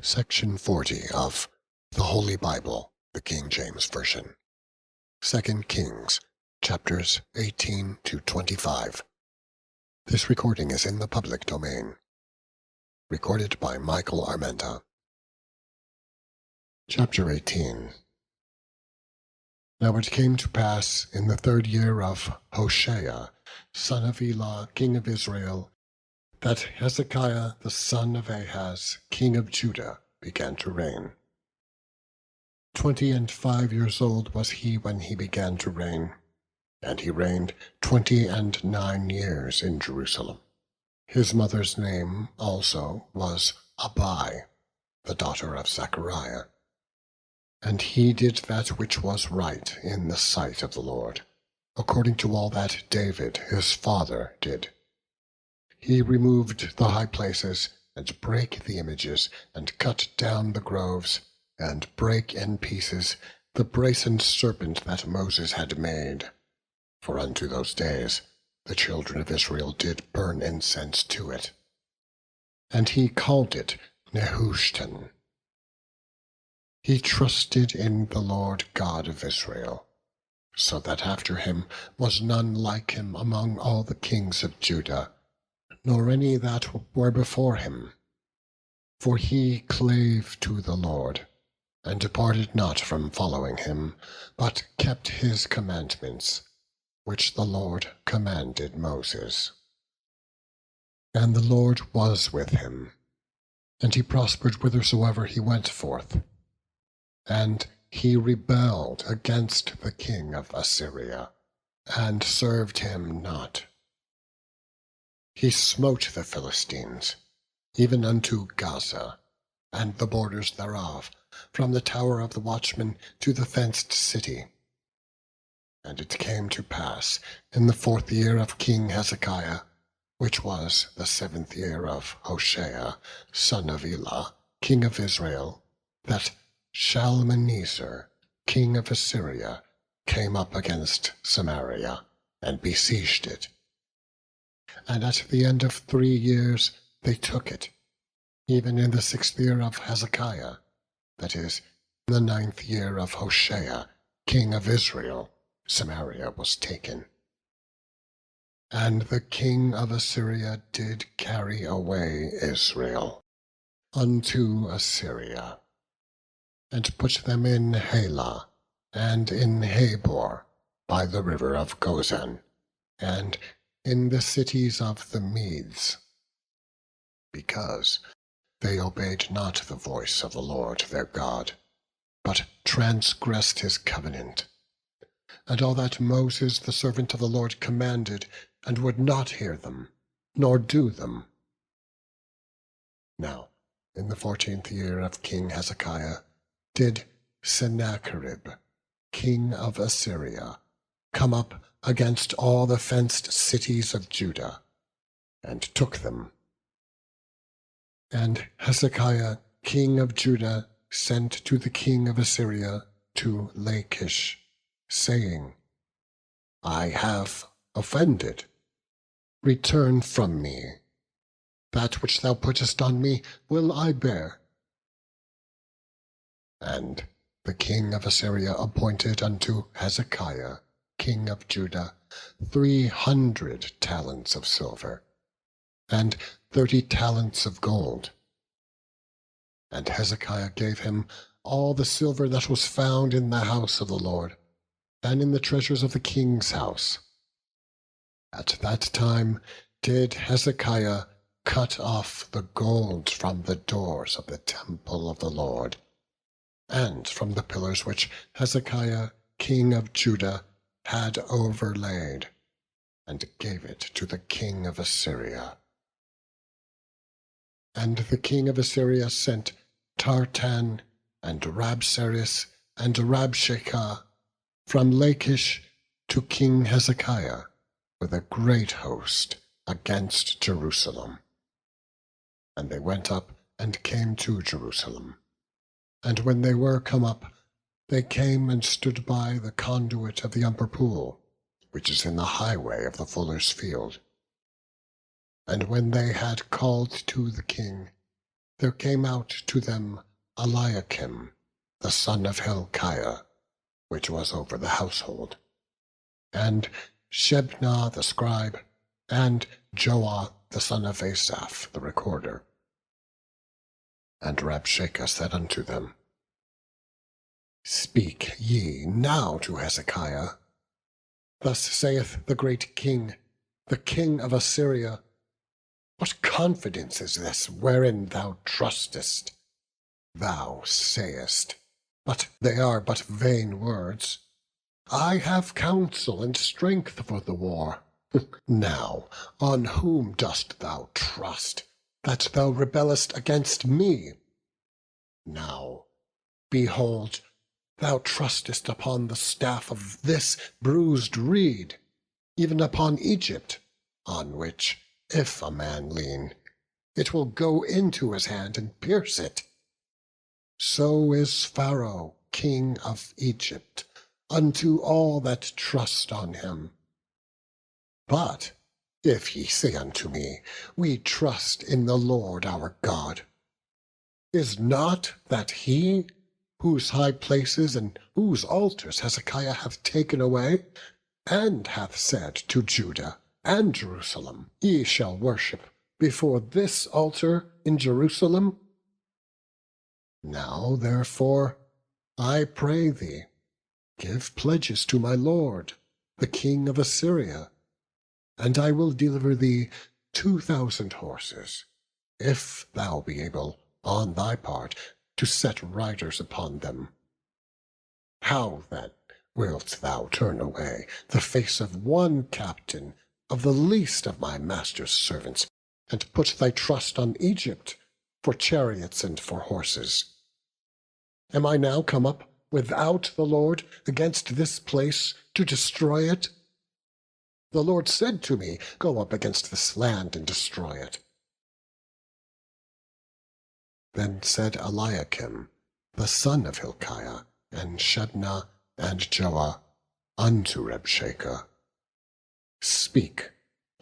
Section 40 of the Holy Bible, the King James Version. 2 Kings, chapters 18 to 25. This recording is in the public domain. Recorded by Michael Armenta. Chapter 18. Now it came to pass in the 3rd year of Hoshea, son of Elah, king of Israel, that Hezekiah the son of Ahaz, king of Judah, began to reign. 25 years old was he when he began to reign, and he reigned 29 years in Jerusalem. His mother's name also was Abi, the daughter of Zechariah. And he did that which was right in the sight of the Lord, according to all that David his father did. He removed the high places, and brake the images, and cut down the groves, and brake in pieces the brazen serpent that Moses had made. For unto those days the children of Israel did burn incense to it. And he called it Nehushtan. He trusted in the Lord God of Israel, so that after him was none like him among all the kings of Judah, nor any that were before him. For he clave to the Lord, and departed not from following him, but kept his commandments, which the Lord commanded Moses. And the Lord was with him, and he prospered whithersoever he went forth. And he rebelled against the king of Assyria, and served him not. He smote the Philistines, even unto Gaza, and the borders thereof, from the tower of the watchman to the fenced city. And it came to pass in the 4th year of King Hezekiah, which was the 7th year of Hoshea, son of Elah, king of Israel, that Shalmaneser, king of Assyria, came up against Samaria, and besieged it. And at the end of 3 years they took it, even in the 6th year of Hezekiah, that is, in the 9th year of Hoshea, king of Israel, Samaria was taken. And the king of Assyria did carry away Israel unto Assyria, and put them in Halah, and in Habor, by the river of Gozan, and in the cities of the Medes, because they obeyed not the voice of the Lord their God, but transgressed his covenant, and all that Moses the servant of the Lord commanded, and would not hear them, nor do them. Now in the 14th year of King Hezekiah did Sennacherib, king of Assyria, come up against all the fenced cities of Judah, and took them. And Hezekiah, king of Judah, sent to the king of Assyria to Lachish, saying, I have offended. Return from me. That which thou puttest on me will I bear. And the king of Assyria appointed unto Hezekiah, king of Judah, 300 talents of silver, and 30 talents of gold. And Hezekiah gave him all the silver that was found in the house of the Lord, and in the treasures of the king's house. At that time did Hezekiah cut off the gold from the doors of the temple of the Lord, and from the pillars which Hezekiah, king of Judah, had overlaid, and gave it to the king of Assyria. And the king of Assyria sent Tartan, and Rabsaris, and Rabshakeh from Lachish to King Hezekiah with a great host against Jerusalem. And they went up and came to Jerusalem. And when they were come up, they came and stood by the conduit of the upper pool, which is in the highway of the fuller's field. And when they had called to the king, there came out to them Eliakim, the son of Hilkiah, which was over the household, and Shebna the scribe, and Joah the son of Asaph the recorder. And Rabshakeh said unto them, Speak ye now to Hezekiah. Thus saith the great king, the king of Assyria, What confidence is this wherein thou trustest? Thou sayest, but they are but vain words, I have counsel and strength for the war. Now, on whom dost thou trust, that thou rebellest against me? Now, behold, thou trustest upon the staff of this bruised reed, even upon Egypt, on which, if a man lean, it will go into his hand and pierce it. So is Pharaoh, king of Egypt, unto all that trust on him. But if ye say unto me, We trust in the Lord our God, is not that he, whose high places and whose altars Hezekiah hath taken away, and hath said to Judah and Jerusalem, Ye shall worship before this altar in Jerusalem? Now therefore, I pray thee, give pledges to my lord, the king of Assyria, and I will deliver thee 2,000 horses, if thou be able, on thy part, to set riders upon them. How then wilt thou turn away the face of one captain of the least of my master's servants, and put thy trust on Egypt for chariots and for horses? Am I now come up without the Lord against this place to destroy it? The Lord said to me, Go up against this land and destroy it. Then said Eliakim, the son of Hilkiah, and Shebna, and Joah, unto Rabshakeh, Speak,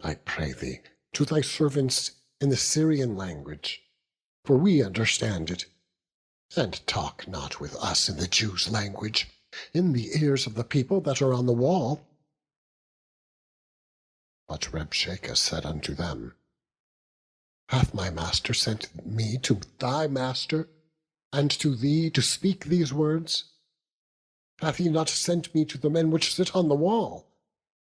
I pray thee, to thy servants in the Syrian language, for we understand it, and talk not with us in the Jews' language, in the ears of the people that are on the wall. But Rabshakeh said unto them, Hath my master sent me to thy master, and to thee to speak these words? Hath he not sent me to the men which sit on the wall,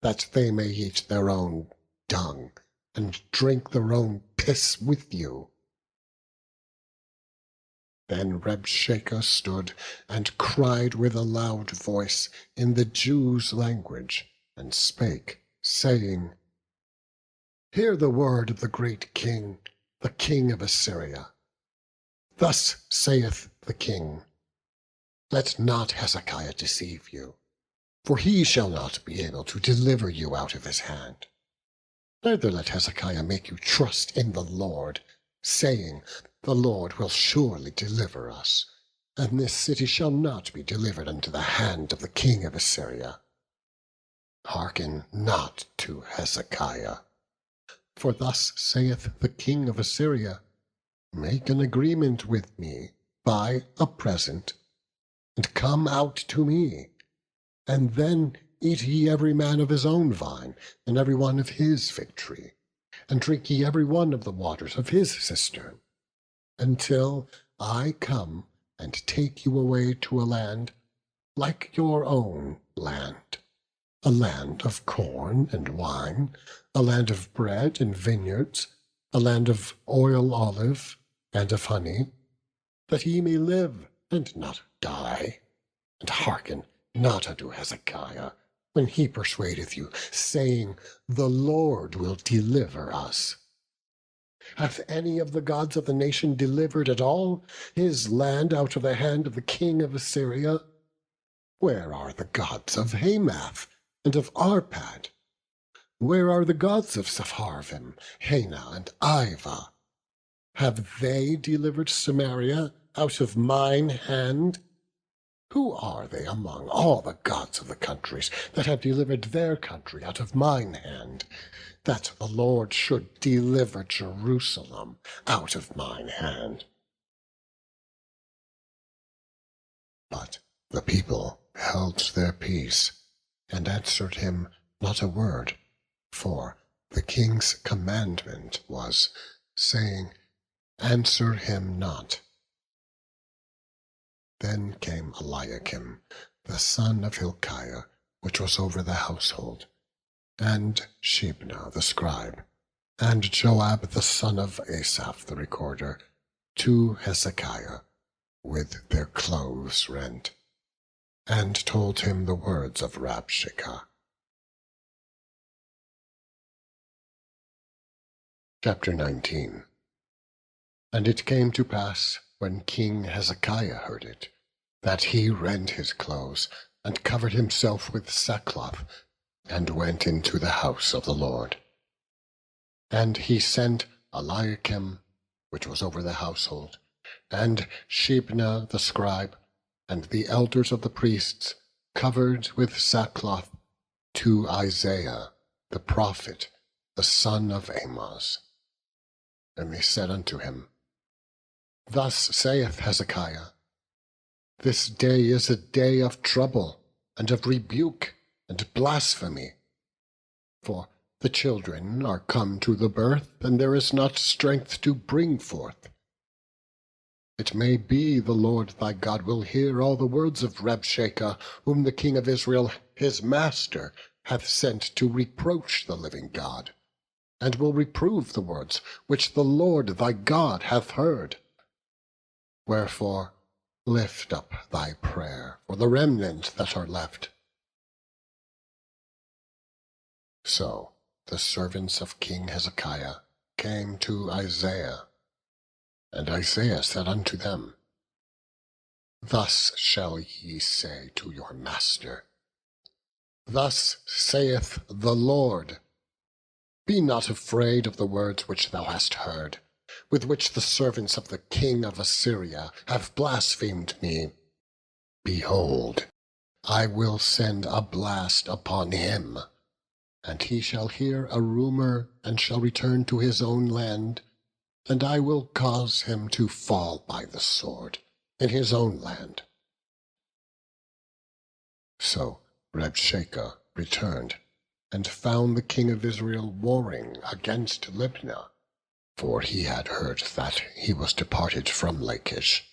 that they may eat their own dung, and drink their own piss with you? Then Rabshakeh stood and cried with a loud voice in the Jews' language, and spake, saying, Hear the word of the great king, the king of Assyria. Thus saith the king, Let not Hezekiah deceive you, for he shall not be able to deliver you out of his hand. Neither let Hezekiah make you trust in the Lord, saying, The Lord will surely deliver us, and this city shall not be delivered into the hand of the king of Assyria. Hearken not to Hezekiah. For thus saith the king of Assyria, Make an agreement with me, buy a present, and come out to me, and then eat ye every man of his own vine, and every one of his fig tree, and drink ye every one of the waters of his cistern, until I come and take you away to a land like your own land, a land of corn and wine, a land of bread and vineyards, a land of oil olive and of honey, that ye may live and not die. And hearken not unto Hezekiah, when he persuadeth you, saying, The Lord will deliver us. Hath any of the gods of the nation delivered at all his land out of the hand of the king of Assyria? Where are the gods of Hamath and of Arpad? Where are the gods of Sepharvaim, Hena, and Ivah? Have they delivered Samaria out of mine hand? Who are they among all the gods of the countries that have delivered their country out of mine hand, that the Lord should deliver Jerusalem out of mine hand? The people held their peace, and answered him not a word, for the king's commandment was, saying, Answer him not. Then came Eliakim, the son of Hilkiah, which was over the household, and Shebna the scribe, and Joab the son of Asaph the recorder, to Hezekiah, with their clothes rent, and told him the words of Rabshakeh. Chapter 19. And it came to pass, when King Hezekiah heard it, that he rent his clothes, and covered himself with sackcloth, and went into the house of the Lord. And he sent Eliakim, which was over the household, and Shebna the scribe, and the elders of the priests, covered with sackcloth, to Isaiah the prophet, the son of Amoz. And they said unto him, Thus saith Hezekiah, This day is a day of trouble, and of rebuke, and blasphemy. For the children are come to the birth, and there is not strength to bring forth. It may be the Lord thy God will hear all the words of Rabshakeh, whom the king of Israel his master hath sent to reproach the living God, and will reprove the words which the Lord thy God hath heard. Wherefore lift up thy prayer for the remnant that are left. So the servants of King Hezekiah came to Isaiah, and Isaiah said unto them, Thus shall ye say to your master, Thus saith the Lord, Be not afraid of the words which thou hast heard, with which the servants of the king of Assyria have blasphemed me. Behold, I will send a blast upon him, and he shall hear a rumor, and shall return to his own land, and I will cause him to fall by the sword in his own land. So Rabshakeh returned, and found the king of Israel warring against Libnah, for he had heard that he was departed from Lachish.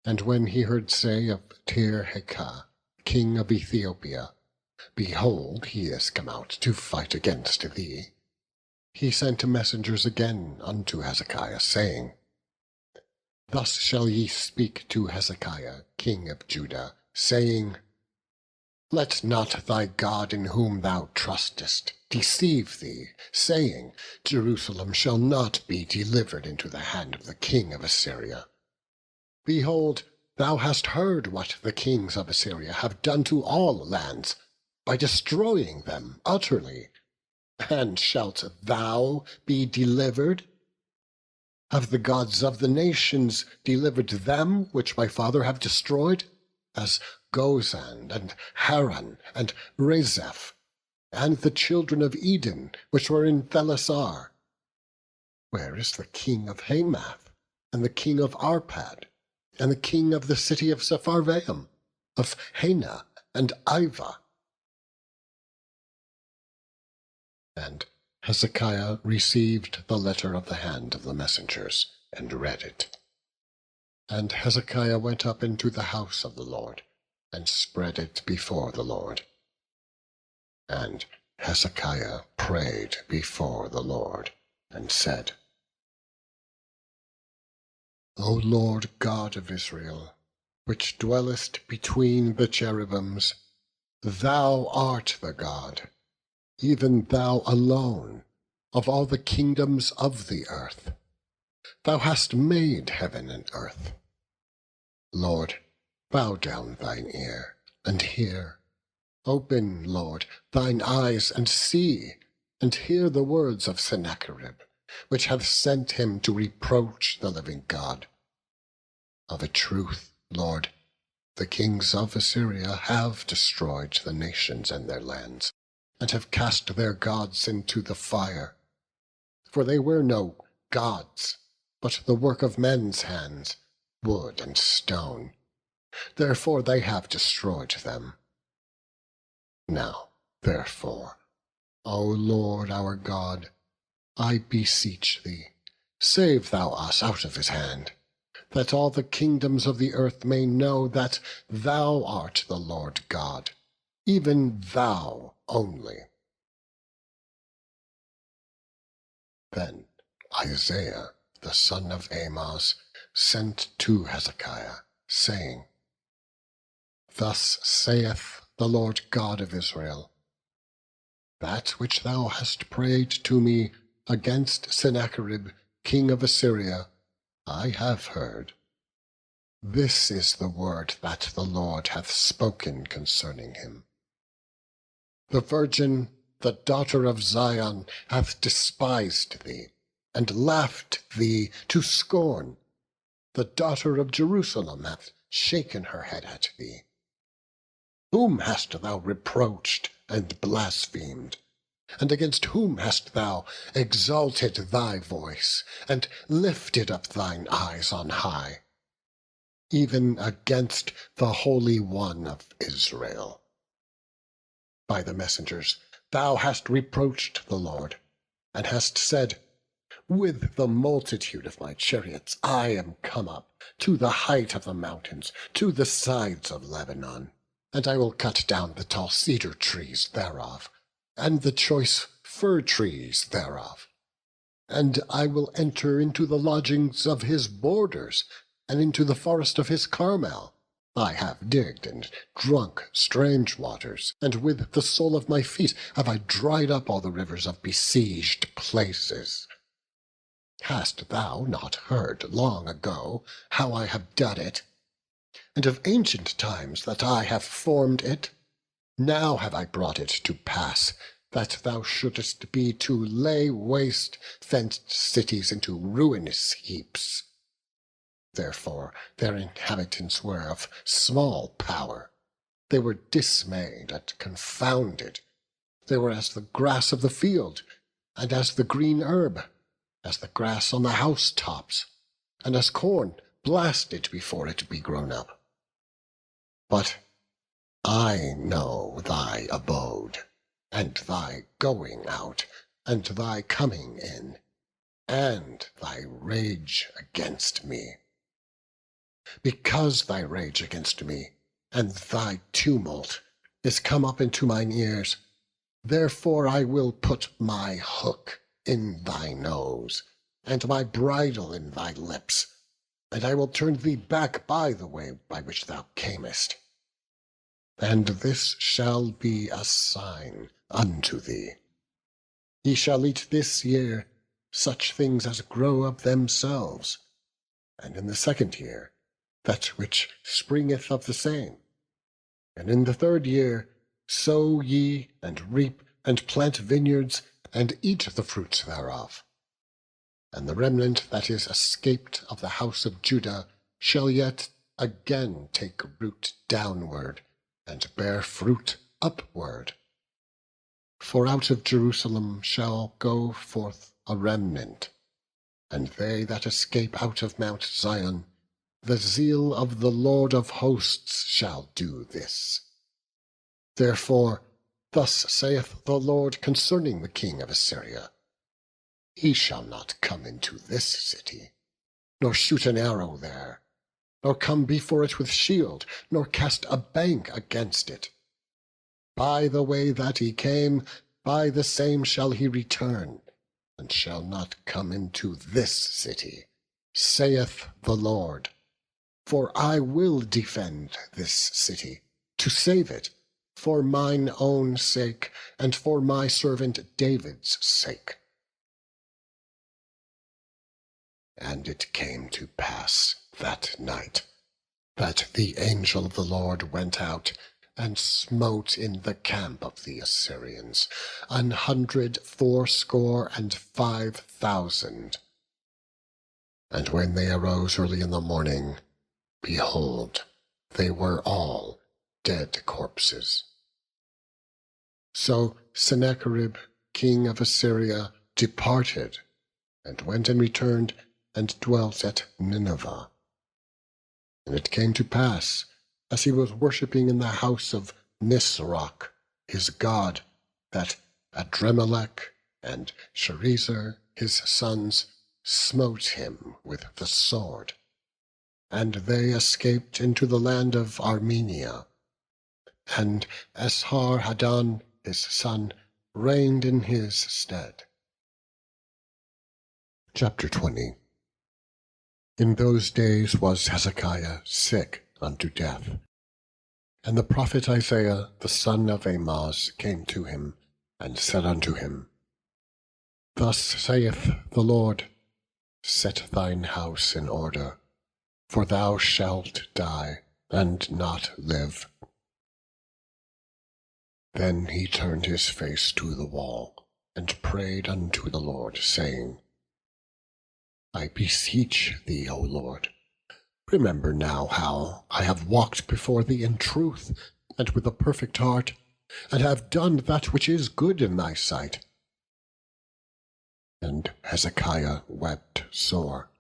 And when he heard say of Tirhakah, king of Ethiopia, Behold, he is come out to fight against thee, he sent messengers again unto Hezekiah, saying, Thus shall ye speak to Hezekiah, king of Judah, saying, Let not thy God in whom thou trustest deceive thee, saying, Jerusalem shall not be delivered into the hand of the king of Assyria. Behold, thou hast heard what the kings of Assyria have done to all lands, by destroying them utterly. And shalt thou be delivered? Have the gods of the nations delivered them which my father have destroyed, as Gozan, and Haran, and Rezeph, and the children of Eden, which were in Thelasar? Where is the king of Hamath, and the king of Arpad, and the king of the city of Sepharvaim, of Hena and Ivah? And Hezekiah received the letter of the hand of the messengers, and read it. And Hezekiah went up into the house of the Lord, and spread it before the Lord. And Hezekiah prayed before the Lord, and said, O Lord God of Israel, which dwellest between the cherubims, thou art the God, even thou alone, of all the kingdoms of the earth. Thou hast made heaven and earth. Lord, bow down thine ear, and hear. Open, Lord, thine eyes, and see, and hear the words of Sennacherib, which hath sent him to reproach the living God. Of a truth, Lord, the kings of Assyria have destroyed the nations and their lands, and have cast their gods into the fire. For they were no gods, but the work of men's hands, wood and stone. therefore they have destroyed them. Now, therefore, O Lord our God, I beseech thee, save thou us out of his hand, that all the kingdoms of the earth may know that thou art the Lord God, even thou only. Then Isaiah the son of Amoz sent to Hezekiah, saying, Thus saith the Lord God of Israel, That which thou hast prayed to me against Sennacherib king of Assyria, I have heard. This is the word that the Lord hath spoken concerning him. The virgin, the daughter of Zion, hath despised thee, and laughed thee to scorn. The daughter of Jerusalem hath shaken her head at thee. Whom hast thou reproached and blasphemed? And against whom hast thou exalted thy voice, and lifted up thine eyes on high? Even against the Holy One of Israel. By the messengers thou hast reproached the Lord, and hast said, With the multitude of my chariots I am come up to the height of the mountains, to the sides of Lebanon, and I will cut down the tall cedar trees thereof, and the choice fir trees thereof. And I will enter into the lodgings of his borders, and into the forest of his Carmel. I have digged and drunk strange waters, and with the sole of my feet have I dried up all the rivers of besieged places. Hast thou not heard long ago how I have done it, and of ancient times that I have formed it? Now have I brought it to pass, that thou shouldest be to lay waste fenced cities into ruinous heaps. Therefore their inhabitants were of small power. They were dismayed and confounded. They were as the grass of the field, and as the green herb, as the grass on the housetops, and as corn blasted before it be grown up. But I know thy abode, and thy going out, and thy coming in, and thy rage against me. Because thy rage against me, and thy tumult, is come up into mine ears, therefore I will put my hook in thy nose, and my bridle in thy lips, and I will turn thee back by the way by which thou camest. And this shall be a sign unto thee. Ye shall eat this year such things as grow of themselves, and in the second year that which springeth of the same. And in the third year sow ye, and reap, and plant vineyards, and eat the fruits thereof. And the remnant that is escaped of the house of Judah shall yet again take root downward, and bear fruit upward. For out of Jerusalem shall go forth a remnant, and they that escape out of Mount Zion, the zeal of the Lord of hosts shall do this. Therefore thus saith the Lord concerning the king of Assyria, He shall not come into this city, nor shoot an arrow there, nor come before it with shield, nor cast a bank against it. By the way that he came, by the same shall he return, and shall not come into this city, saith the Lord. For I will defend this city, to save it, for mine own sake, and for my servant David's sake. And it came to pass that night, that the angel of the Lord went out, and smote in the camp of the Assyrians 185,000. And when they arose early in the morning, behold, they were all dead corpses. So Sennacherib, king of Assyria, departed, and went and returned, and dwelt at Nineveh. And it came to pass, as he was worshipping in the house of Nisroch, his god, that Adremelech and Sharezer, his sons, smote him with the sword. And they escaped into the land of Armenia. And Esarhaddon, his son, reigned in his stead. Chapter 20. In those days was Hezekiah sick unto death. And the prophet Isaiah the son of Amoz came to him, and said unto him, Thus saith the Lord, Set thine house in order, for thou shalt die, and not live. Then he turned his face to the wall, and prayed unto the Lord, saying, I beseech thee, O Lord, remember now how I have walked before thee in truth, and with a perfect heart, and have done that which is good in thy sight. And Hezekiah wept sore.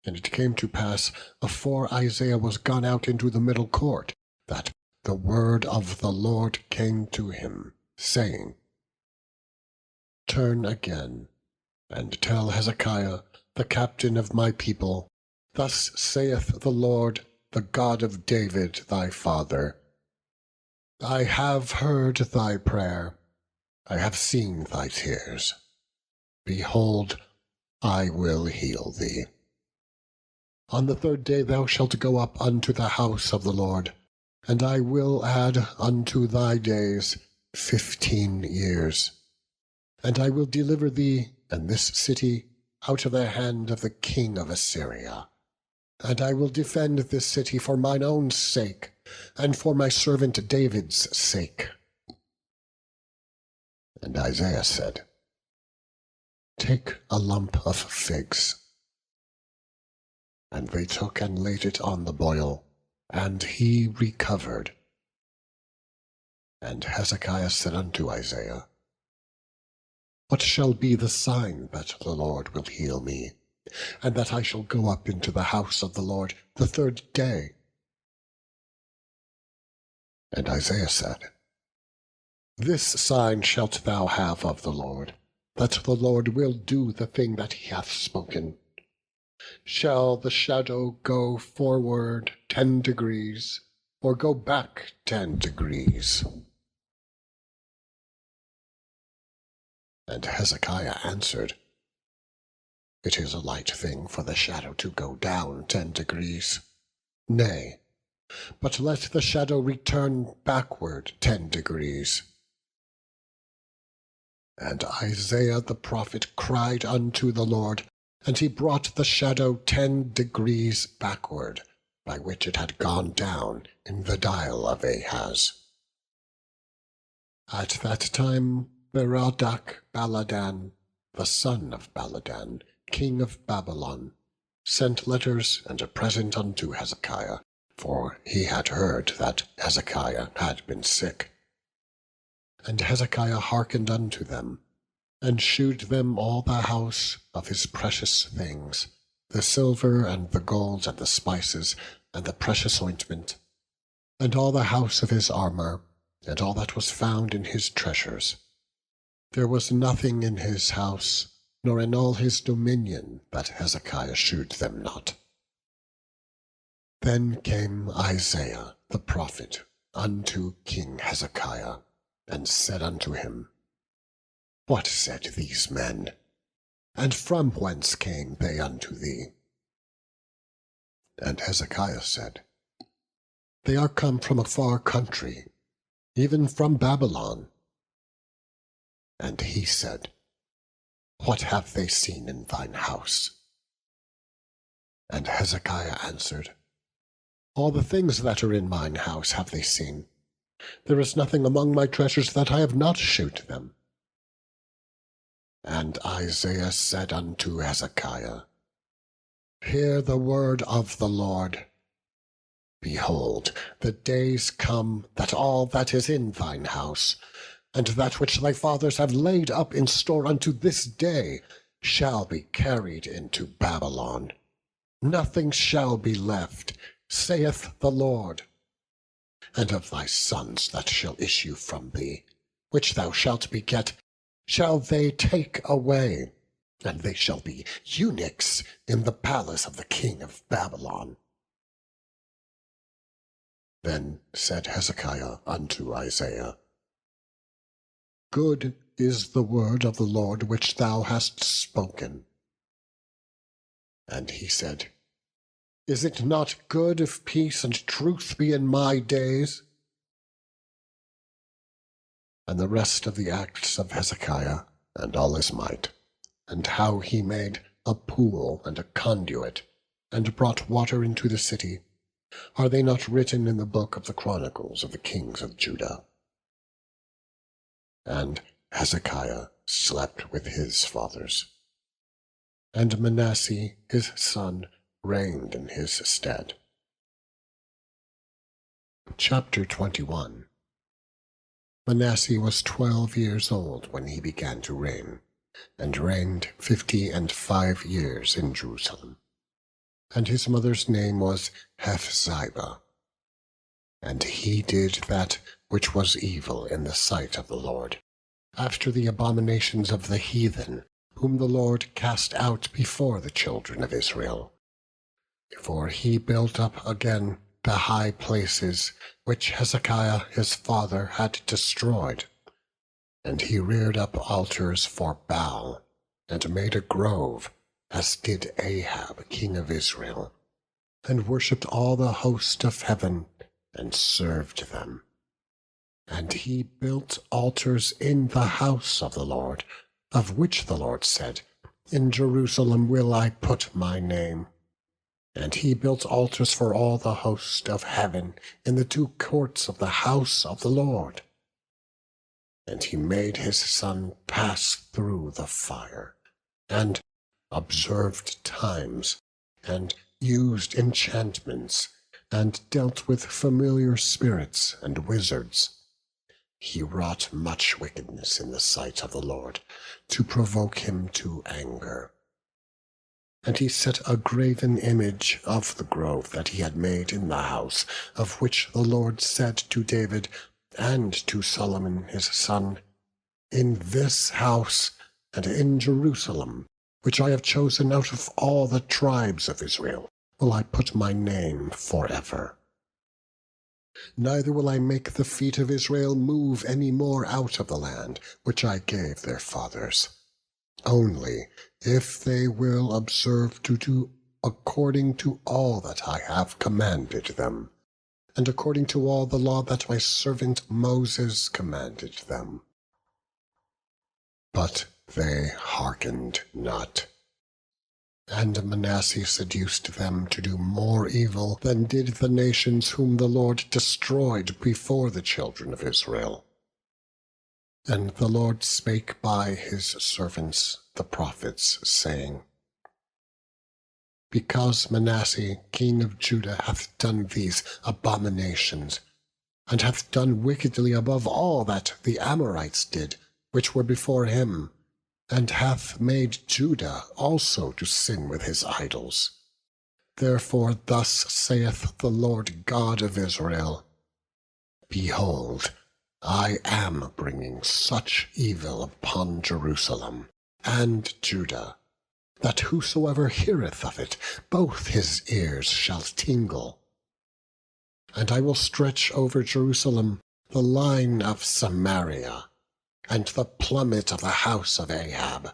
And it came to pass, afore Isaiah was gone out into the middle court, that the word of the Lord came to him, saying, Turn again, and tell Hezekiah, the captain of my people, Thus saith the Lord, the God of David thy father, I have heard thy prayer, I have seen thy tears. Behold, I will heal thee. On the third day thou shalt go up unto the house of the Lord, and I will add unto thy days 15 years. And I will deliver thee and this city out of the hand of the king of Assyria. And I will defend this city for mine own sake, and for my servant David's sake. And Isaiah said, Take a lump of figs. And they took and laid it on the boil, and he recovered. And Hezekiah said unto Isaiah, What shall be the sign that the Lord will heal me, and that I shall go up into the house of the Lord the third day? And Isaiah said, This sign shalt thou have of the Lord, that the Lord will do the thing that he hath spoken. Shall the shadow go forward 10 degrees, or go back 10 degrees? And Hezekiah answered, It is a light thing for the shadow to go down 10 degrees. Nay, but let the shadow return backward 10 degrees. And Isaiah the prophet cried unto the Lord, and he brought the shadow 10 degrees backward, by which it had gone down in the dial of Ahaz. At that time Berodach Baladan, the son of Baladan, king of Babylon, sent letters and a present unto Hezekiah, for he had heard that Hezekiah had been sick. And Hezekiah hearkened unto them, and shewed them all the house of his precious things, the silver and the gold and the spices and the precious ointment, and all the house of his armour, and all that was found in his treasures. There was nothing in his house, nor in all his dominion, that Hezekiah shewed them not. Then came Isaiah the prophet unto King Hezekiah, and said unto him, What said these men? And from whence came they unto thee? And Hezekiah said, They are come from a far country, even from Babylon. And he said, What have they seen in thine house? And Hezekiah answered, All the things that are in mine house have they seen. There is nothing among my treasures that I have not shewed them. And Isaiah said unto Hezekiah, Hear the word of the Lord. Behold, the days come that all that is in thine house, and that which thy fathers have laid up in store unto this day, shall be carried into Babylon. Nothing shall be left, saith the Lord. And of thy sons that shall issue from thee, which thou shalt beget, shall they take away, and they shall be eunuchs in the palace of the king of Babylon. Then said Hezekiah unto Isaiah, Good is the word of the Lord which thou hast spoken. And he said, Is it not good if peace and truth be in my days? And the rest of the acts of Hezekiah, and all his might, and how he made a pool and a conduit, and brought water into the city, are they not written in the book of the Chronicles of the kings of Judah? And Hezekiah slept with his fathers, and Manasseh his son reigned in his stead. Chapter 21. Manasseh was 12 years old when he began to reign, and reigned 55 years in Jerusalem. And his mother's name was Hephzibah. And he did that which was evil in the sight of the Lord, after the abominations of the heathen, whom the Lord cast out before the children of Israel. For he built up again the high places which Hezekiah his father had destroyed, and he reared up altars for Baal, and made a grove, as did Ahab king of Israel, and worshipped all the host of heaven, and served them. And he built altars in the house of the Lord, of which the Lord said, In Jerusalem will I put my name. And he built altars for all the host of heaven in the 2 courts of the house of the Lord. And he made his son pass through the fire, and observed times, and used enchantments, and dealt with familiar spirits and wizards. He wrought much wickedness in the sight of the Lord, to provoke him to anger. And he set a graven image of the grove that he had made in the house, of which the Lord said to David and to Solomon his son, In this house and in Jerusalem, which I have chosen out of all the tribes of Israel, will I put my name forever. Neither will I make the feet of Israel move any more out of the land which I gave their fathers, only if they will observe to do according to all that I have commanded them, and according to all the law that my servant Moses commanded them. But they hearkened not. And Manasseh seduced them to do more evil than did the nations whom the Lord destroyed before the children of Israel. And the Lord spake by his servants the prophets, saying, Because Manasseh king of Judah hath done these abominations, and hath done wickedly above all that the Amorites did, which were before him, and hath made Judah also to sin with his idols. Therefore thus saith the Lord God of Israel, Behold, I am bringing such evil upon Jerusalem and Judah, that whosoever heareth of it, both his ears shall tingle. And I will stretch over Jerusalem the line of Samaria, and the plummet of the house of Ahab.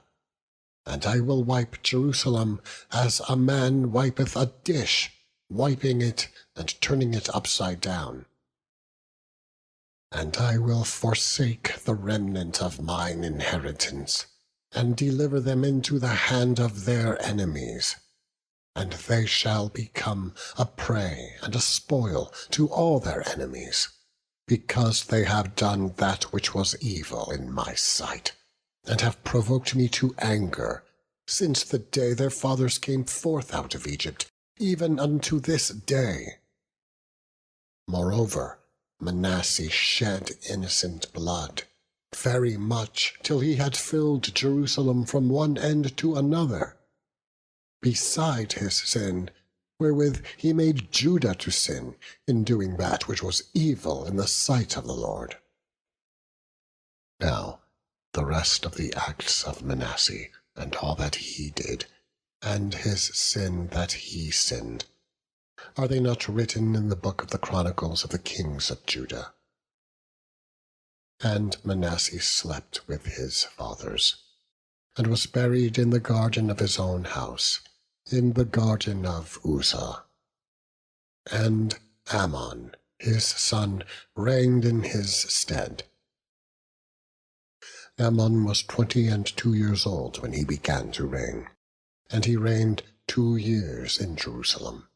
And I will wipe Jerusalem as a man wipeth a dish, wiping it and turning it upside down. And I will forsake the remnant of mine inheritance, and deliver them into the hand of their enemies. And they shall become a prey and a spoil to all their enemies, because they have done that which was evil in my sight, and have provoked me to anger, since the day their fathers came forth out of Egypt, even unto this day. Moreover, Manasseh shed innocent blood, very much, till he had filled Jerusalem from one end to another. Beside his sin, wherewith he made Judah to sin, in doing that which was evil in the sight of the Lord. Now the rest of the acts of Manasseh, and all that he did, and his sin that he sinned, are they not written in the book of the Chronicles of the kings of Judah? And Manasseh slept with his fathers, and was buried in the garden of his own house, in the garden of Uzzah. And Ammon his son reigned in his stead. Ammon was 22 years old when he began to reign, and he reigned 2 years in Jerusalem.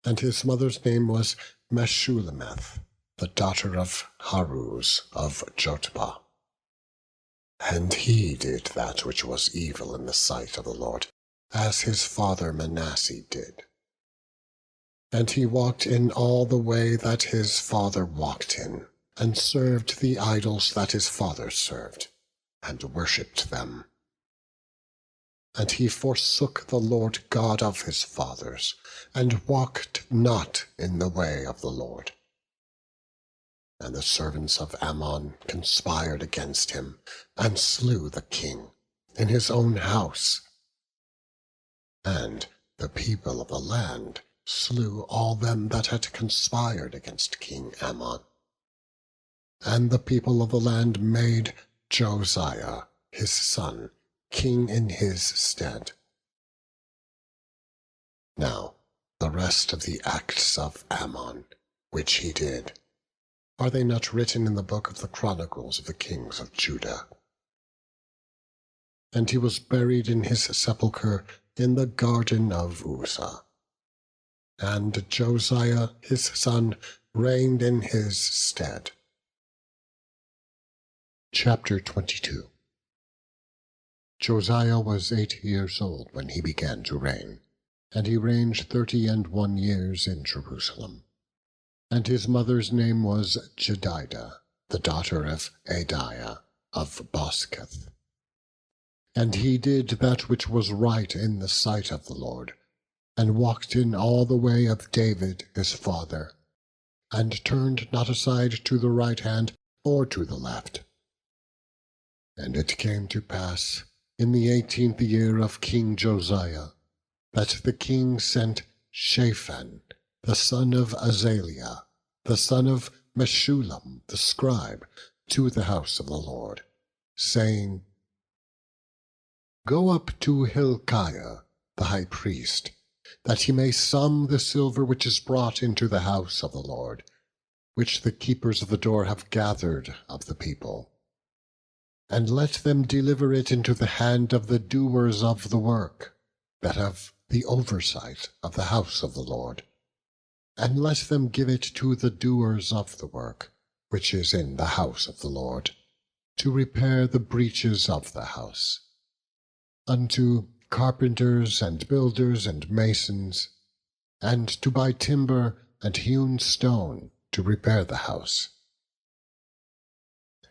And his mother's name was Meshullemeth, the daughter of Haruz of Jotbah. And he did that which was evil in the sight of the Lord, as his father Manasseh did. And he walked in all the way that his father walked in, and served the idols that his father served, and worshipped them. And he forsook the Lord God of his fathers, and walked not in the way of the Lord. And the servants of Ammon conspired against him, and slew the king in his own house. And the people of the land slew all them that had conspired against King Ammon. And the people of the land made Josiah his son king in his stead. Now the rest of the acts of Ammon, which he did, are they not written in the book of the Chronicles of the kings of Judah? And he was buried in his sepulchre in the garden of Uzzah. And Josiah his son reigned in his stead. Chapter 22. Josiah was 8 years old when he began to reign, and he reigned 31 years in Jerusalem. And his mother's name was Jedidah, the daughter of Adiah of Bosketh. And he did that which was right in the sight of the Lord, and walked in all the way of David his father, and turned not aside to the right hand or to the left. And it came to pass in the 18th year of King Josiah, that the king sent Shaphan, the son of Azaliah, the son of Meshullam the scribe, to the house of the Lord, saying, Go up to Hilkiah the high priest, that he may sum the silver which is brought into the house of the Lord, which the keepers of the door have gathered of the people. And let them deliver it into the hand of the doers of the work, that have the oversight of the house of the Lord. And let them give it to the doers of the work, which is in the house of the Lord, to repair the breaches of the house, unto carpenters and builders and masons, and to buy timber and hewn stone to repair the house.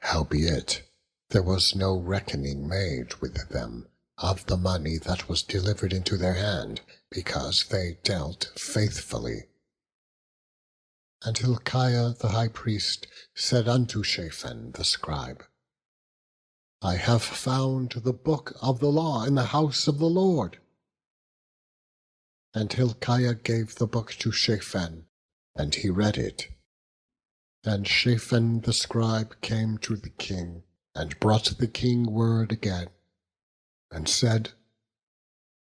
Howbeit, there was no reckoning made with them of the money that was delivered into their hand, because they dealt faithfully. And Hilkiah the high priest said unto Shaphan the scribe, I have found the book of the law in the house of the Lord. And Hilkiah gave the book to Shaphan, and he read it. And Shaphan the scribe came to the king, and brought the king word again, and said,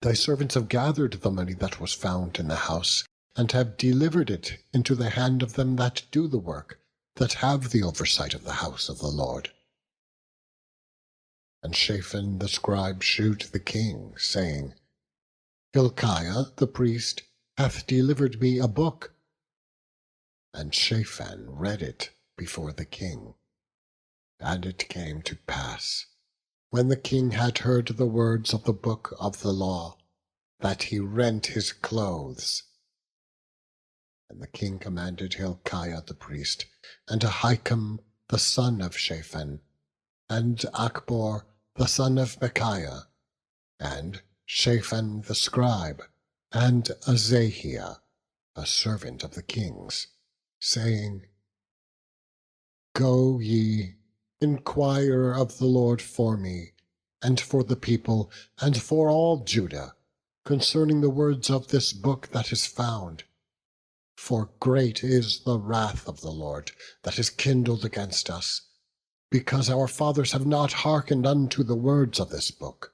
Thy servants have gathered the money that was found in the house, and have delivered it into the hand of them that do the work, that have the oversight of the house of the Lord. And Shaphan the scribe shewed the king, saying, Hilkiah the priest hath delivered me a book. And Shaphan read it before the king. And it came to pass, when the king had heard the words of the book of the law, that he rent his clothes. And the king commanded Hilkiah the priest, and Ahikam the son of Shaphan, and Achbor the son of Micaiah, and Shaphan the scribe, and Azahiah, a servant of the king's, saying, Go ye, inquire of the Lord for me, and for the people, and for all Judah, concerning the words of this book that is found. For great is the wrath of the Lord that is kindled against us, because our fathers have not hearkened unto the words of this book,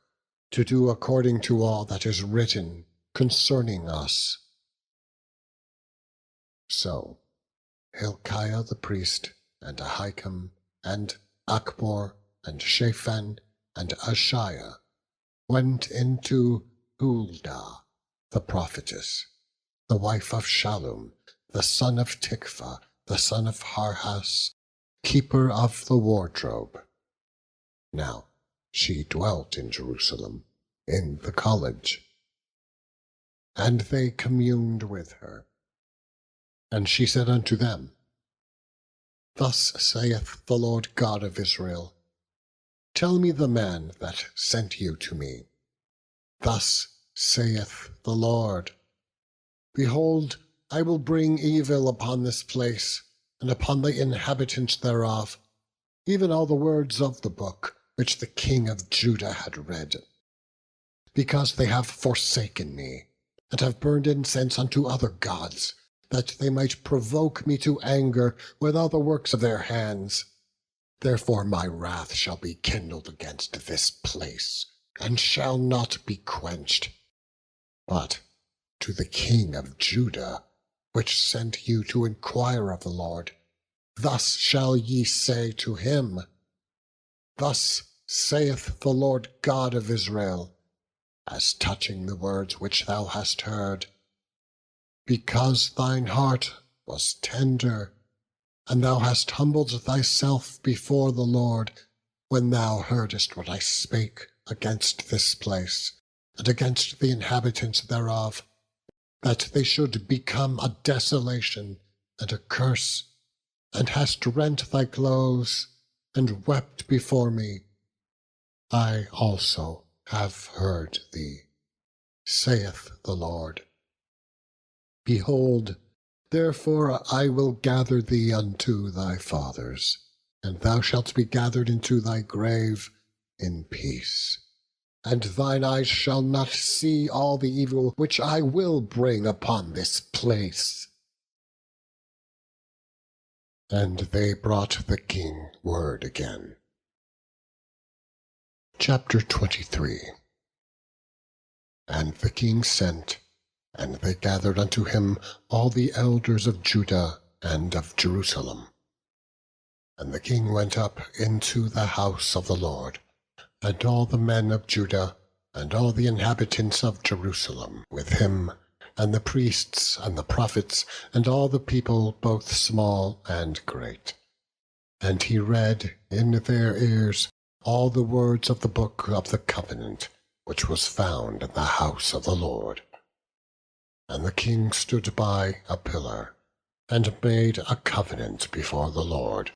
to do according to all that is written concerning us. So Hilkiah the priest, and Ahikam, and Achbor, and Shaphan, and Ashiah went into Huldah the prophetess, the wife of Shallum, the son of Tikvah, the son of Harhas, keeper of the wardrobe. Now she dwelt in Jerusalem, in the college. And they communed with her. And she said unto them, Thus saith the Lord God of Israel, Tell me the man that sent you to me. Thus saith the Lord, Behold, I will bring evil upon this place, and upon the inhabitants thereof, even all the words of the book which the king of Judah had read, because they have forsaken me, and have burned incense unto other gods, that they might provoke me to anger with all the works of their hands. Therefore my wrath shall be kindled against this place, and shall not be quenched. But to the king of Judah, which sent you to inquire of the Lord, thus shall ye say to him, Thus saith the Lord God of Israel, as touching the words which thou hast heard, because thine heart was tender, and thou hast humbled thyself before the Lord, when thou heardest what I spake against this place, and against the inhabitants thereof, that they should become a desolation and a curse, and hast rent thy clothes, and wept before me. I also have heard thee, saith the Lord. Behold, therefore I will gather thee unto thy fathers, and thou shalt be gathered into thy grave in peace. And thine eyes shall not see all the evil which I will bring upon this place. And they brought the king word again. Chapter 23. And the king sent, and they gathered unto him all the elders of Judah and of Jerusalem. And the king went up into the house of the Lord, and all the men of Judah, and all the inhabitants of Jerusalem with him, and the priests and the prophets, and all the people both small and great. And he read in their ears all the words of the book of the covenant, which was found in the house of the Lord. And the king stood by a pillar, and made a covenant before the Lord,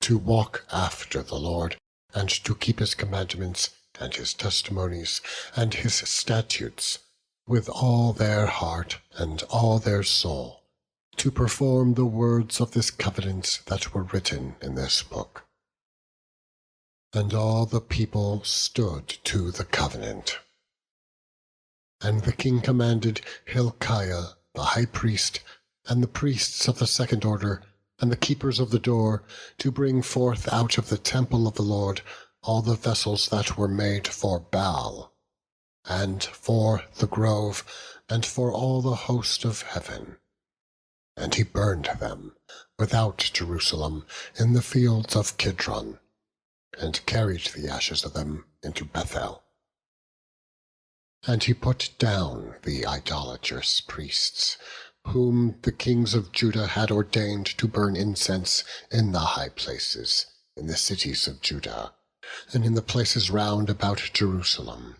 to walk after the Lord, and to keep his commandments, and his testimonies, and his statutes, with all their heart and all their soul, to perform the words of this covenant that were written in this book. And all the people stood to the covenant. And the king commanded Hilkiah the high priest, and the priests of the second order, and the keepers of the door, to bring forth out of the temple of the Lord all the vessels that were made for Baal, and for the grove, and for all the host of heaven. And he burned them without Jerusalem in the fields of Kidron, and carried the ashes of them into Bethel. And he put down the idolatrous priests, whom the kings of Judah had ordained to burn incense in the high places, in the cities of Judah, and in the places round about Jerusalem.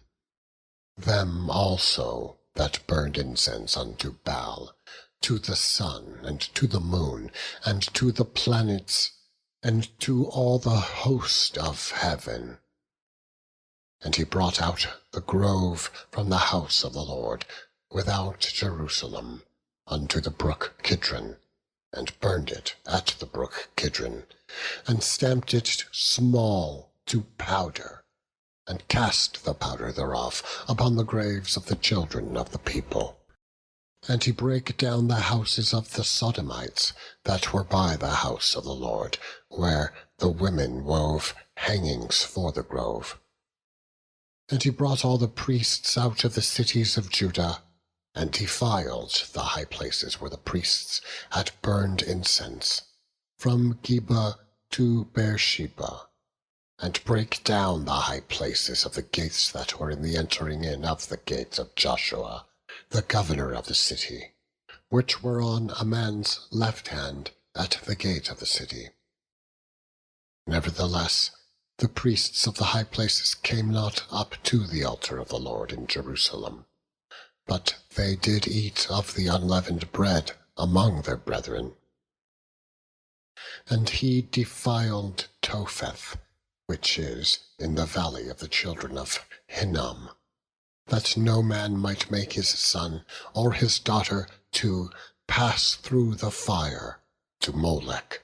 Them also that burned incense unto Baal, to the sun, and to the moon, and to the planets, and to all the host of heaven. And he brought out the grove from the house of the Lord, without Jerusalem, unto the brook Kidron, and burned it at the brook Kidron, and stamped it small to powder, and cast the powder thereof upon the graves of the children of the people. And he brake down the houses of the Sodomites that were by the house of the Lord, where the women wove hangings for the grove. And he brought all the priests out of the cities of Judah, and defiled the high places where the priests had burned incense, from Geba to Beersheba, and brake down the high places of the gates that were in the entering in of the gates of Joshua, the governor of the city, which were on a man's left hand at the gate of the city. Nevertheless, the priests of the high places came not up to the altar of the Lord in Jerusalem, but they did eat of the unleavened bread among their brethren. And he defiled Topheth, which is in the valley of the children of Hinnom, that no man might make his son or his daughter to pass through the fire to Molech.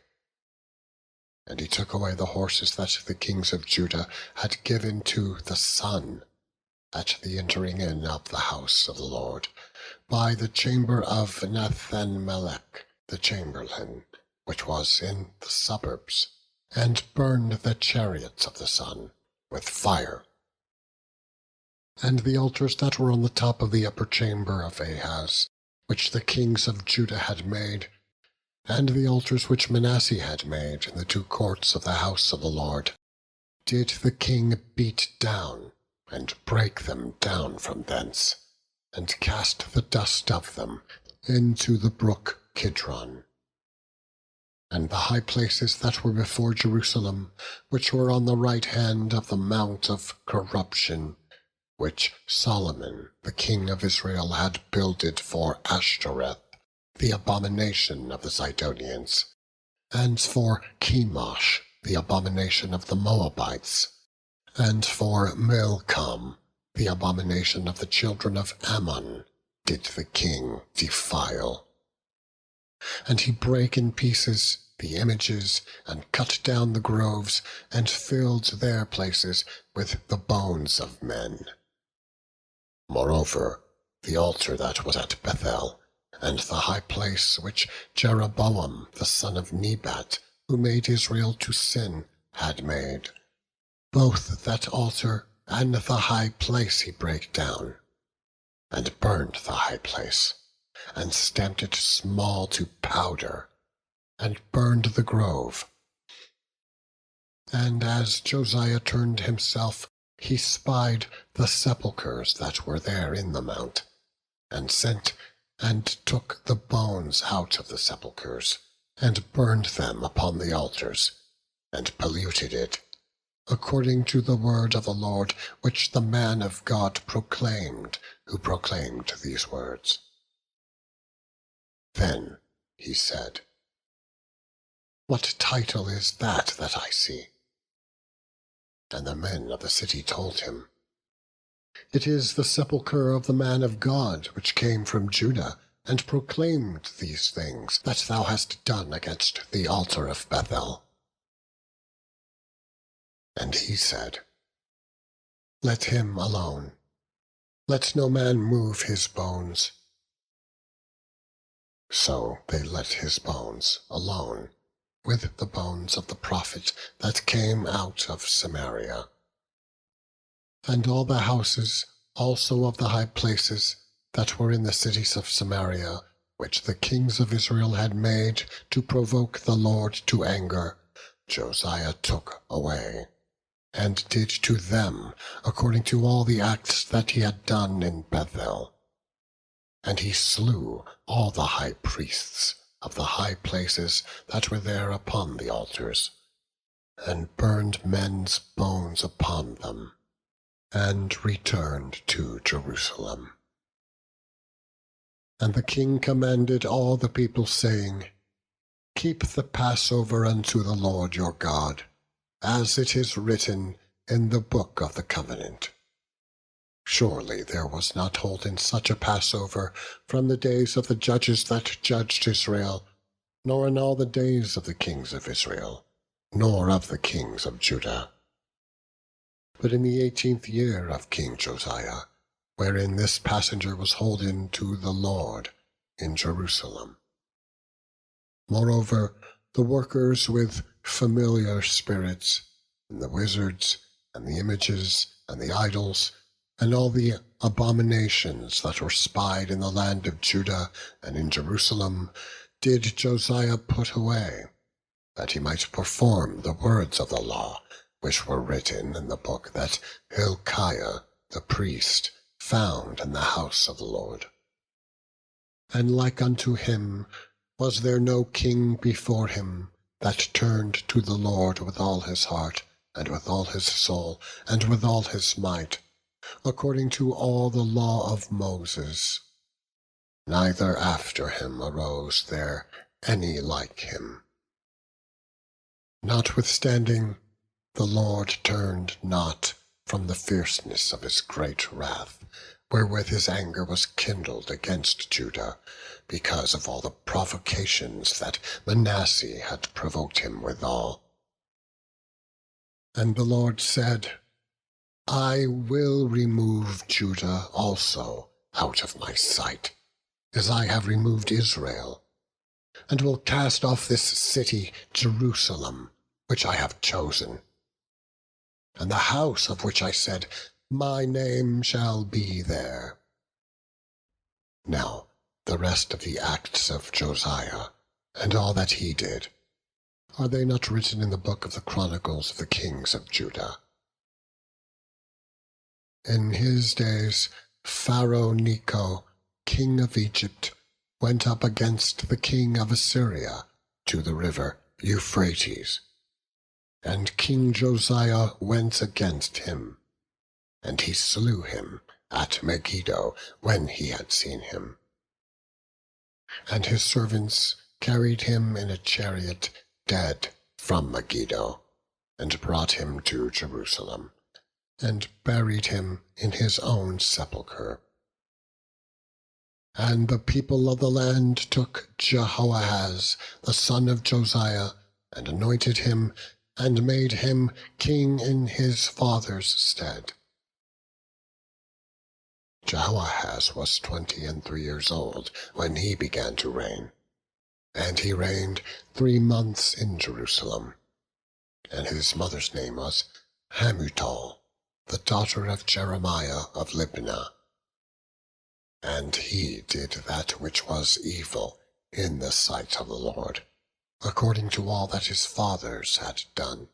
And he took away the horses that the kings of Judah had given to the sun, at the entering in of the house of the Lord, by the chamber of Nathan-melech the chamberlain, which was in the suburbs, and burned the chariots of the sun with fire. And the altars that were on the top of the upper chamber of Ahaz, which the kings of Judah had made, and the altars which Manasseh had made in the two courts of the house of the Lord, did the king beat down, and break them down from thence, and cast the dust of them into the brook Kidron. And the high places that were before Jerusalem, which were on the right hand of the mount of corruption, which Solomon the king of Israel had builded for Ashtoreth, the abomination of the Zidonians, and for Chemosh, the abomination of the Moabites, and for Milcom, the abomination of the children of Ammon, did the king defile. And he brake in pieces the images, and cut down the groves, and filled their places with the bones of men. Moreover, the altar that was at Bethel, and the high place which Jeroboam the son of Nebat, who made Israel to sin, had made, both that altar and the high place he brake down, and burned the high place, and stamped it small to powder, and burned the grove. And as Josiah turned himself, he spied the sepulchres that were there in the mount, and sent and took the bones out of the sepulchres, and burned them upon the altars, and polluted it, according to the word of the Lord which the man of God proclaimed, who proclaimed these words. Then he said, "What title is that I see?" And the men of the city told him, "It is the sepulchre of the man of God, which came from Judah, and proclaimed these things that thou hast done against the altar of Bethel." And he said, "Let him alone. Let no man move his bones." So they let his bones alone, with the bones of the prophet that came out of Samaria. And all the houses also of the high places that were in the cities of Samaria, which the kings of Israel had made to provoke the Lord to anger, Josiah took away, and did to them according to all the acts that he had done in Bethel. And he slew all the high priests of the high places that were there upon the altars, and burned men's bones upon them, and returned to Jerusalem. And the king commanded all the people, saying, "Keep the Passover unto the Lord your God, as it is written in the book of the covenant. Surely there was not holden such a Passover from the days of the judges that judged Israel, nor in all the days of the kings of Israel, nor of the kings of Judah. But in the 18th year of King Josiah, wherein this Passover was holden to the Lord in Jerusalem. Moreover, the workers with familiar spirits, and the wizards, and the images, and the idols, and all the abominations that were spied in the land of Judah and in Jerusalem, did Josiah put away, that he might perform the words of the law, which were written in the book that Hilkiah the priest found in the house of the Lord. And like unto him was there no king before him, that turned to the Lord with all his heart, and with all his soul, and with all his might, according to all the law of Moses. Neither after him arose there any like him. Notwithstanding, the Lord turned not from the fierceness of his great wrath, wherewith his anger was kindled against Judah, because of all the provocations that Manasseh had provoked him withal. And the Lord said, I will remove Judah also out of my sight, as I have removed Israel, and will cast off this city Jerusalem, which I have chosen, and the house of which I said, my name shall be there. Now the rest of the acts of Josiah, and all that he did, are they not written in the book of the Chronicles of the kings of Judah? In his days Pharaoh Necho, king of Egypt, went up against the king of Assyria to the river Euphrates. And King Josiah went against him, and he slew him at Megiddo when he had seen him. And his servants carried him in a chariot dead from Megiddo, and brought him to Jerusalem, and buried him in his own sepulchre. And the people of the land took Jehoahaz, the son of Josiah, and anointed him, and made him king in his father's stead. Jehoahaz was 23 years old when he began to reign, and he reigned 3 months in Jerusalem. And his mother's name was Hamutal, the daughter of Jeremiah of Libnah. And he did that which was evil in the sight of the Lord, according to all that his fathers had done.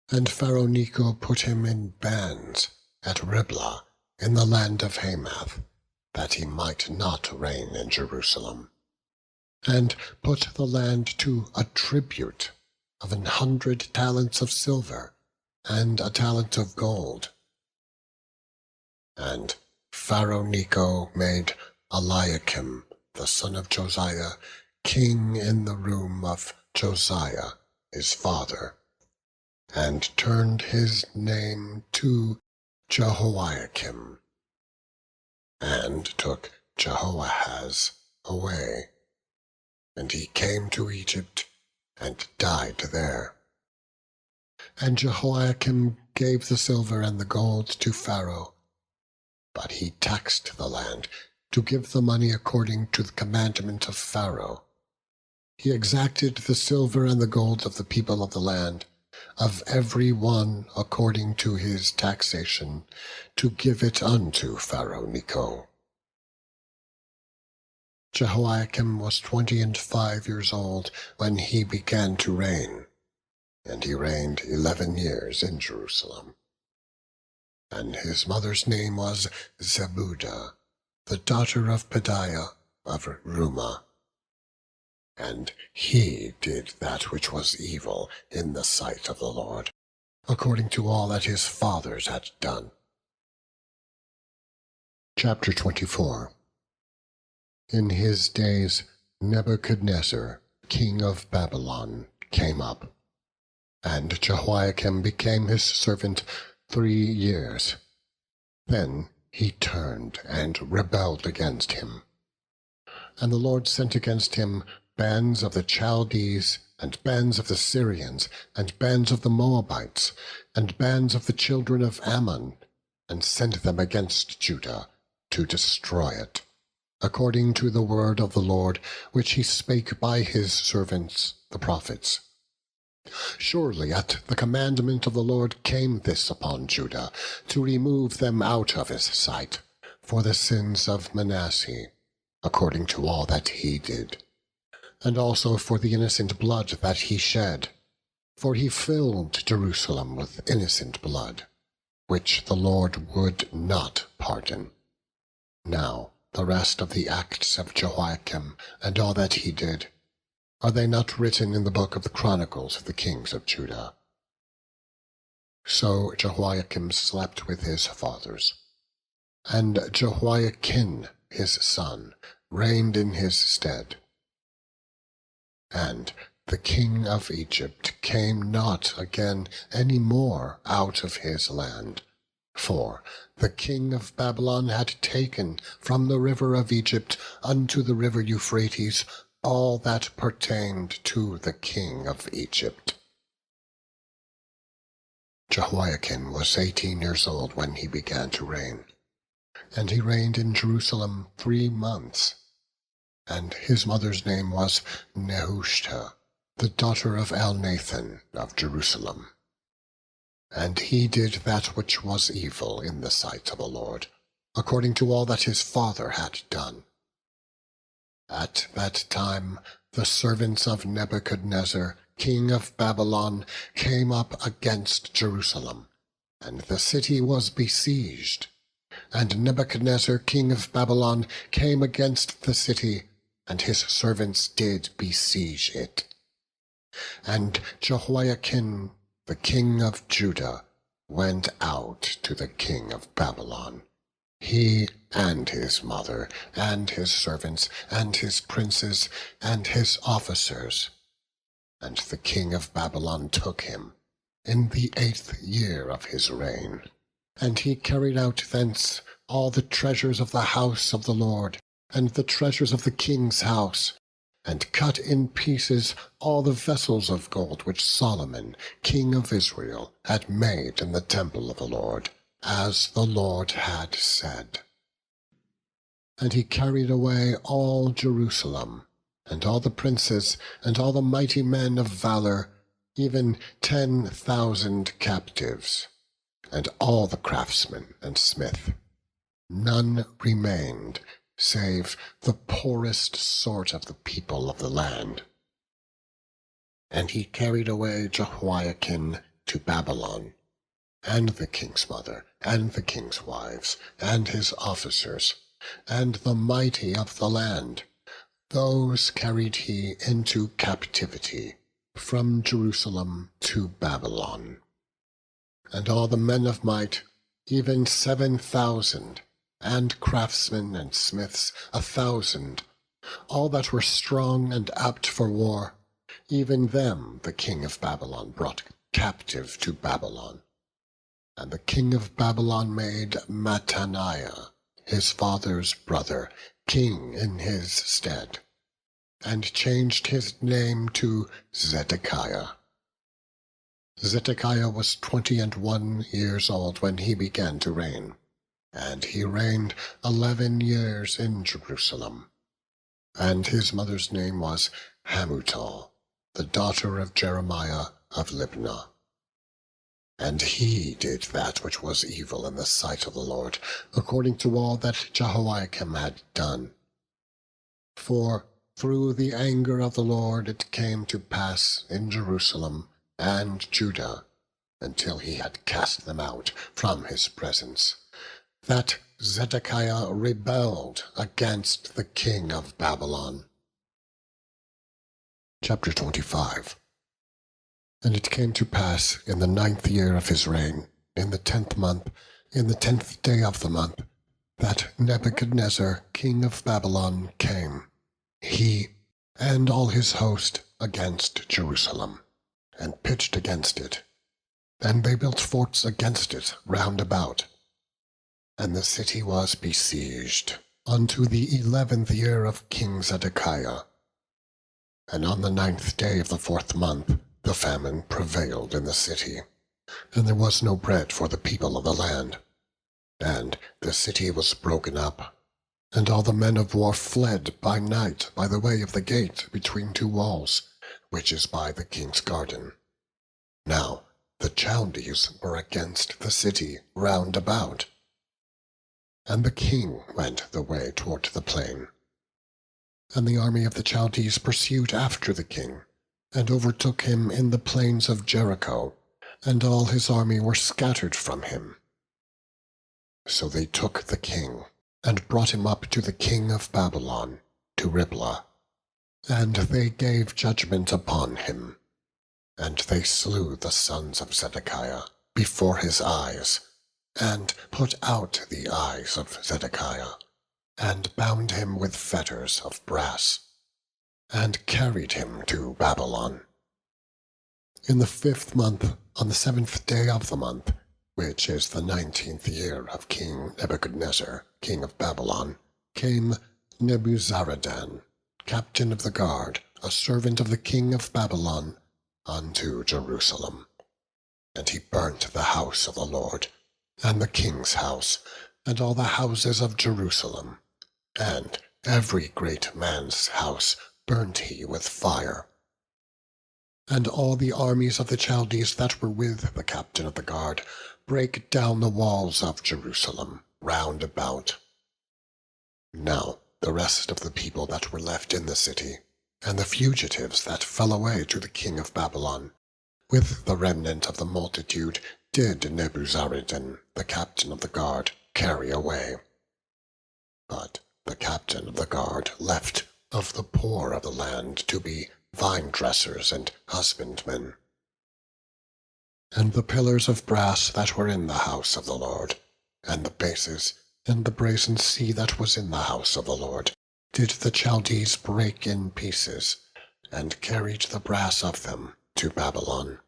And Pharaoh Necho put him in bands at Riblah in the land of Hamath, that he might not reign in Jerusalem, and put the land to a tribute of 100 talents of silver, and a talent of gold. And Pharaoh Necho made Eliakim, the son of Josiah, king in the room of Josiah his father, and turned his name to Jehoiakim, and took Jehoahaz away. And he came to Egypt, and died there. And Jehoiakim gave the silver and the gold to Pharaoh, but he taxed the land to give the money according to the commandment of Pharaoh. He exacted the silver and the gold of the people of the land, of every one according to his taxation, to give it unto Pharaoh Necho. Jehoiakim was 25 years old when he began to reign, and he reigned 11 years in Jerusalem. And his mother's name was Zebudah, the daughter of Pedaiah of Rumah. And he did that which was evil in the sight of the Lord, according to all that his fathers had done. Chapter 24. In his days Nebuchadnezzar, king of Babylon, came up, and Jehoiakim became his servant 3 years. Then he turned and rebelled against him. And the Lord sent against him bands of the Chaldees, and bands of the Syrians, and bands of the Moabites, and bands of the children of Ammon, and sent them against Judah to destroy it, according to the word of the Lord, which he spake by his servants the prophets. Surely at the commandment of the Lord came this upon Judah, to remove them out of his sight, for the sins of Manasseh, according to all that he did, and also for the innocent blood that he shed. For he filled Jerusalem with innocent blood, which the Lord would not pardon. Now the rest of the acts of Jehoiakim, and all that he did, are they not written in the book of the Chronicles of the kings of Judah? So Jehoiakim slept with his fathers, and Jehoiachin his son reigned in his stead. And the king of Egypt came not again any more out of his land, for the king of Babylon had taken from the river of Egypt unto the river Euphrates all that pertained to the king of Egypt. Jehoiachin was 18 years old when he began to reign, and he reigned in Jerusalem 3 months. And his mother's name was Nehushta, the daughter of Elnathan of Jerusalem. And he did that which was evil in the sight of the Lord, according to all that his father had done. At that time the servants of Nebuchadnezzar, king of Babylon, came up against Jerusalem, and the city was besieged. And Nebuchadnezzar, king of Babylon, came against the city, and his servants did besiege it. And Jehoiachin, the king of Judah, went out to the king of Babylon, he and his mother, and his servants, and his princes, and his officers. And the king of Babylon took him in the 8th year of his reign. And he carried out thence all the treasures of the house of the Lord, and the treasures of the king's house, and cut in pieces all the vessels of gold which Solomon, king of Israel, had made in the temple of the Lord, as the Lord had said. And he carried away all Jerusalem, and all the princes, and all the mighty men of valor, even 10,000 captives, and all the craftsmen and smith. None remained, save the poorest sort of the people of the land. And he carried away Jehoiachin to Babylon, and the king's mother, and the king's wives, and his officers, and the mighty of the land. Those carried he into captivity from Jerusalem to Babylon. And all the men of might, even 7,000, and craftsmen and smiths 1,000, all that were strong and apt for war, even them the king of Babylon brought captive to Babylon. And the king of Babylon made Mattaniah, his father's brother, king in his stead, and changed his name to Zedekiah. Zedekiah was 21 years old when he began to reign, and he reigned 11 years in Jerusalem. And his mother's name was Hamutal, the daughter of Jeremiah of Libnah. And he did that which was evil in the sight of the Lord, according to all that Jehoiakim had done. For through the anger of the Lord it came to pass in Jerusalem and Judah, until he had cast them out from his presence, that Zedekiah rebelled against the king of Babylon. Chapter 25. And it came to pass in the 9th year of his reign, in the 10th month, in the 10th day of the month, that Nebuchadnezzar, king of Babylon, came, he and all his host, against Jerusalem, and pitched against it. And they built forts against it round about. And the city was besieged unto the 11th year of King Zedekiah. And on the 9th day of the 4th month the famine prevailed in the city, and there was no bread for the people of the land. And the city was broken up, and all the men of war fled by night by the way of the gate between two walls, which is by the king's garden. Now the Chaldees were against the city round about. And the king went the way toward the plain. And the army of the Chaldees pursued after the king, and overtook him in the plains of Jericho, and all his army were scattered from him. So they took the king, and brought him up to the king of Babylon, to Riblah, and they gave judgment upon him. And they slew the sons of Zedekiah before his eyes, and put out the eyes of Zedekiah, and bound him with fetters of brass, and carried him to Babylon. In the 5th month, on the 7th day of the month, which is the 19th year of King Nebuchadnezzar, king of Babylon, came Nebuzaradan, captain of the guard, a servant of the king of Babylon, unto Jerusalem. And he burnt the house of the Lord, and the king's house, and all the houses of Jerusalem, and every great man's house burnt he with fire. And all the armies of the Chaldees that were with the captain of the guard brake down the walls of Jerusalem round about. Now the rest of the people that were left in the city, and the fugitives that fell away to the king of Babylon, with the remnant of the multitude, did Nebuzaradan, the captain of the guard, carry away. But the captain of the guard left of the poor of the land to be vine-dressers and husbandmen. And the pillars of brass that were in the house of the Lord, and the bases, and the brazen sea that was in the house of the Lord, did the Chaldees break in pieces, and carried the brass of them to Babylon.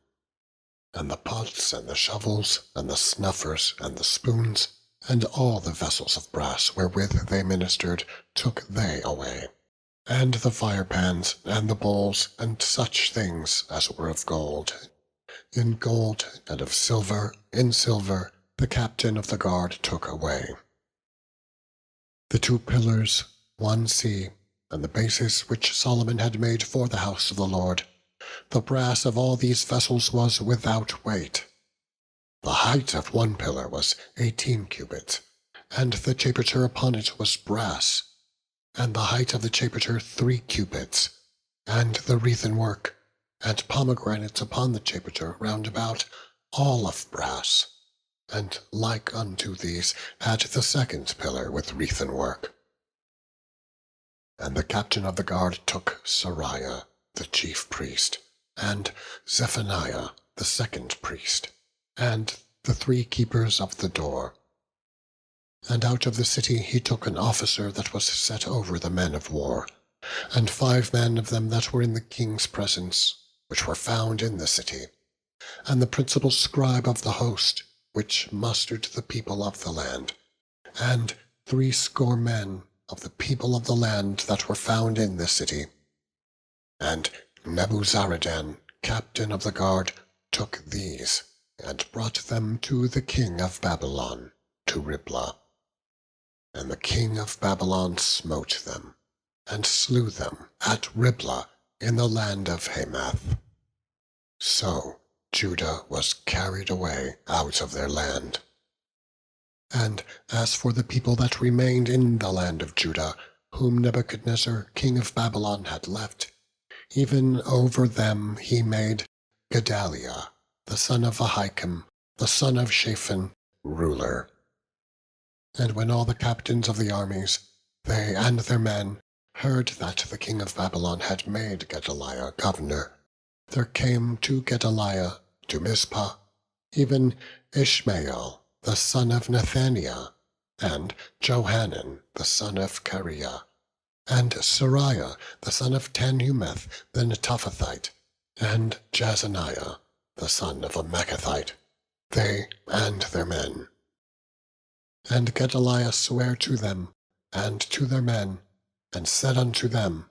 And the pots, and the shovels, and the snuffers, and the spoons, and all the vessels of brass wherewith they ministered, took they away, and the firepans, and the bowls, and such things as were of gold. In gold, and of silver, in silver, the captain of the guard took away. The 2 pillars, 1 sea, and the bases which Solomon had made for the house of the Lord, the brass of all these vessels was without weight. The height of 1 pillar was 18 cubits, and the chapiter upon it was brass, and the height of the chapiter 3 cubits, and the wreathen work, and pomegranates upon the chapiter round about, all of brass, and like unto these had the 2nd pillar with wreathen work. And the captain of the guard took Seraiah, the chief priest, and Zephaniah, the 2nd priest, and the 3 keepers of the door. And out of the city he took an officer that was set over the men of war, and 5 men of them that were in the king's presence, which were found in the city, and the principal scribe of the host, which mustered the people of the land, and 80 men of the people of the land that were found in the city. And Nebuzaradan, captain of the guard, took these, and brought them to the king of Babylon, to Riblah. And the king of Babylon smote them, and slew them at Riblah in the land of Hamath. So Judah was carried away out of their land. And as for the people that remained in the land of Judah, whom Nebuchadnezzar king of Babylon had left, even over them he made Gedaliah, the son of Ahikam, the son of Shaphan, ruler. And when all the captains of the armies, they and their men, heard that the king of Babylon had made Gedaliah governor, there came to Gedaliah, to Mizpah, even Ishmael, the son of Nethaniah, and Johanan, the son of Kareah, and Seraiah, the son of Tanhumeth, the Netophathite, and Jazaniah, the son of a Meccathite, they and their men. And Gedaliah sware to them, and to their men, and said unto them,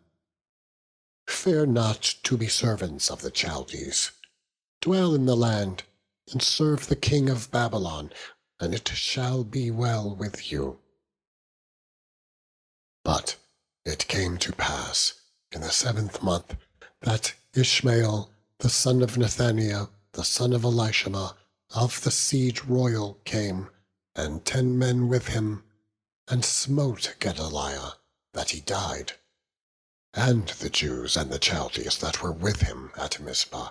Fear not to be servants of the Chaldees. Dwell in the land, and serve the king of Babylon, and it shall be well with you. But it came to pass in the 7th month that Ishmael, the son of Nethaniah, the son of Elishama, of the seed royal, came, and 10 men with him, and smote Gedaliah, that he died, and the Jews and the Chaldees that were with him at Mizpah.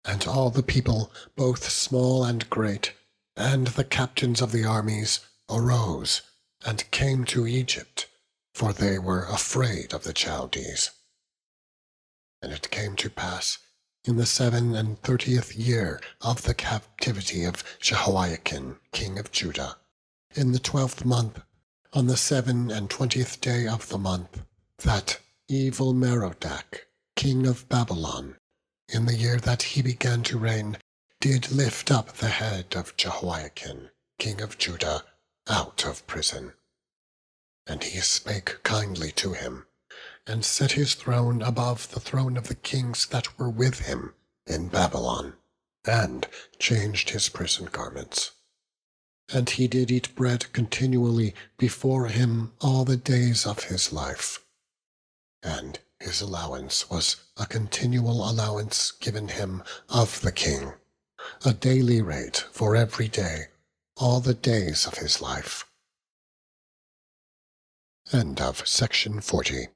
And all the people, both small and great, and the captains of the armies, arose, and came to Egypt, for they were afraid of the Chaldees. And it came to pass, in the 37th year of the captivity of Jehoiakim king of Judah, in the 12th month, on the 27th day of the month, that Evil-Merodach, king of Babylon, in the year that he began to reign, did lift up the head of Jehoiakim king of Judah out of prison. And he spake kindly to him, and set his throne above the throne of the kings that were with him in Babylon, and changed his prison garments. And he did eat bread continually before him all the days of his life. And his allowance was a continual allowance given him of the king, a daily rate for every day, all the days of his life. End of section 40.